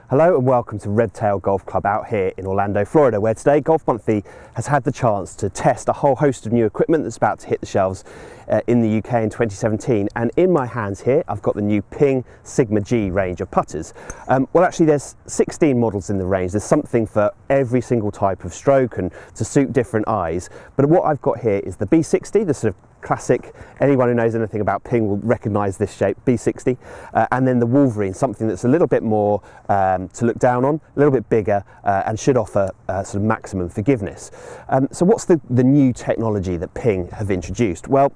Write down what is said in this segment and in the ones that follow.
Hello and welcome to Redtail Golf Club out here in Orlando, Florida, where today Golf Monthly has had the chance to test a whole host of new equipment that's about to hit the shelves in the UK in 2017. And in my hands here, I've got the new Ping Sigma G range of putters. Well, actually there's 16 models in the range. There's something for every single type of stroke and to suit different eyes. But what I've got here is the B60, the sort of classic, anyone who knows anything about Ping will recognise this shape, B60, and then the Wolverine, something that's a little bit more to look down on, a little bit bigger, and should offer sort of maximum forgiveness. So what's the new technology that Ping have introduced? Well,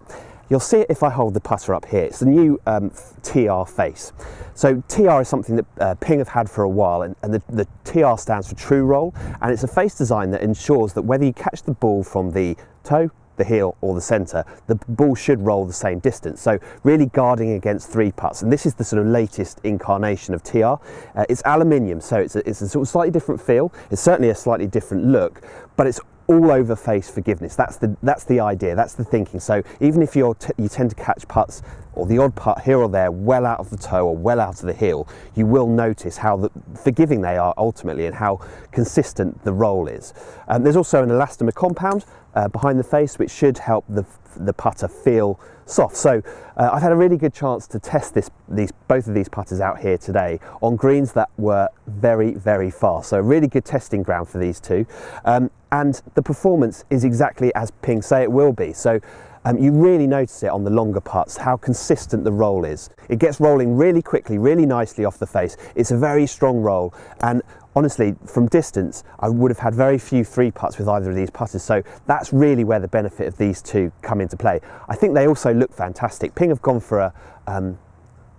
you'll see it if I hold the putter up here. It's the new TR face. So TR is something that Ping have had for a while, and the TR stands for True Roll, and it's a face design that ensures that whether you catch the ball from the toe, the heel or the centre, the ball should roll the same distance. So really guarding against three putts, and this is the sort of latest incarnation of TR. It's aluminium, so it's a sort of slightly different feel. It's certainly a slightly different look, but it's all over face forgiveness. That's the idea, that's the thinking. So even if you tend to catch putts or the odd putt here or there well out of the toe or well out of the heel, you will notice how forgiving they are ultimately and how consistent the roll is. There's also an elastomer compound behind the face which should help the putter feel soft. So I've had a really good chance to test both of these putters out here today on greens that were very, very fast. So a really good testing ground for these two. And the performance is exactly as Ping say it will be. So you really notice it on the longer putts, how consistent the roll is. It gets rolling really quickly, really nicely off the face. It's a very strong roll, and honestly, from distance, I would have had very few three putts with either of these putters, so that's really where the benefit of these two come into play. I think they also look fantastic. Ping have gone for a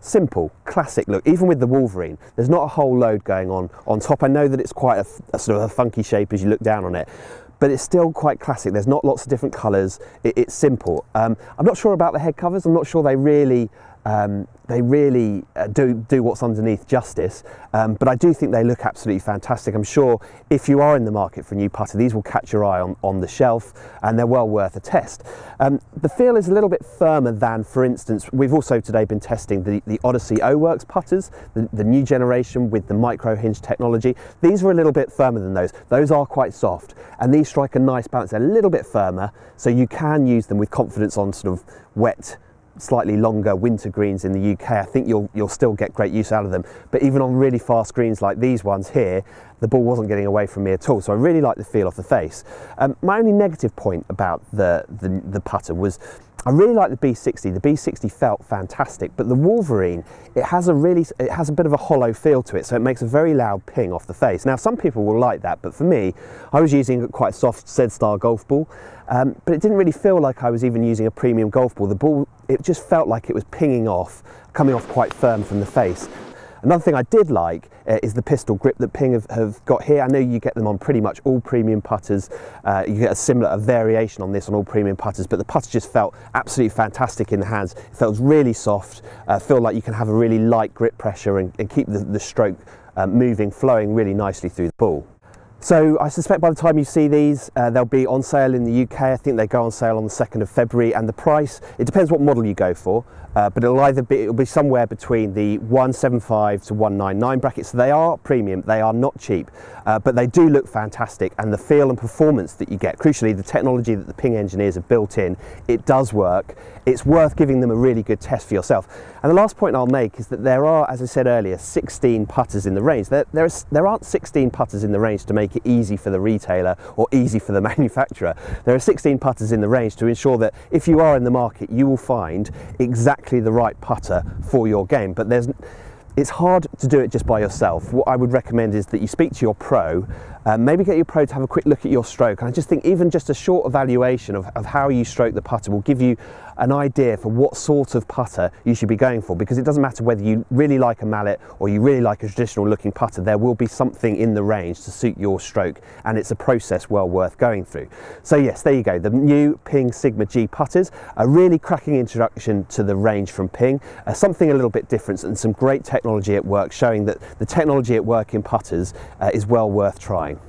simple, classic look. Even with the Wolverine, there's not a whole load going on top. I know that it's quite a sort of a funky shape as you look down on it, but it's still quite classic. There's not lots of different colours. It's simple. I'm not sure about the head covers. I'm not sure they really do what's underneath justice, but I do think they look absolutely fantastic. I'm sure if you are in the market for a new putter, these will catch your eye on the shelf, and they're well worth a test. The feel is a little bit firmer than, for instance, we've also today been testing the Odyssey O-Works putters, the new generation with the micro hinge technology. These are a little bit firmer than those. Those are quite soft, and these strike a nice balance. They're a little bit firmer, so you can use them with confidence on sort of wet, slightly longer winter greens in the UK. I think you'll still get great use out of them, but even on really fast greens like these ones here, the ball wasn't getting away from me at all, so I really like the feel of the face. My only negative point about the putter was I really like the B60. The B60 felt fantastic, but the Wolverine, it has a bit of a hollow feel to it, so it makes a very loud ping off the face. Now some people will like that, but for me, I was using quite a soft Z-style golf ball, but it didn't really feel like I was even using a premium golf ball. The ball, it just felt like it was pinging off, coming off quite firm from the face. Another thing I did like is the pistol grip that Ping have got here. I know you get them on pretty much all premium putters. You get a variation on this on all premium putters, but the putter just felt absolutely fantastic in the hands. It felt really soft, feel like you can have a really light grip pressure and keep the stroke moving, flowing really nicely through the ball. So I suspect by the time you see these, they'll be on sale in the UK. I think they go on sale on the 2nd of February, and the price, it depends what model you go for, but it'll be somewhere between the 175 to 199 brackets. So they are premium, they are not cheap, but they do look fantastic, and the feel and performance that you get, crucially the technology that the Ping engineers have built in, it does work. It's worth giving them a really good test for yourself. And the last point I'll make is that there are, as I said earlier, 16 putters in the range. There aren't 16 putters in the range to make it easy for the retailer or easy for the manufacturer. There are 16 putters in the range to ensure that if you are in the market, you will find exactly the right putter for your game. But it's hard to do it just by yourself. What I would recommend is that you speak to your pro, maybe get your pro to have a quick look at your stroke. And I just think even just a short evaluation of how you stroke the putter will give you an idea for what sort of putter you should be going for, because it doesn't matter whether you really like a mallet or you really like a traditional looking putter, there will be something in the range to suit your stroke, and it's a process well worth going through. So yes, there you go, the new Ping Sigma G putters, a really cracking introduction to the range from Ping, something a little bit different and some great technology at work, showing that the technology at work in putters is well worth trying.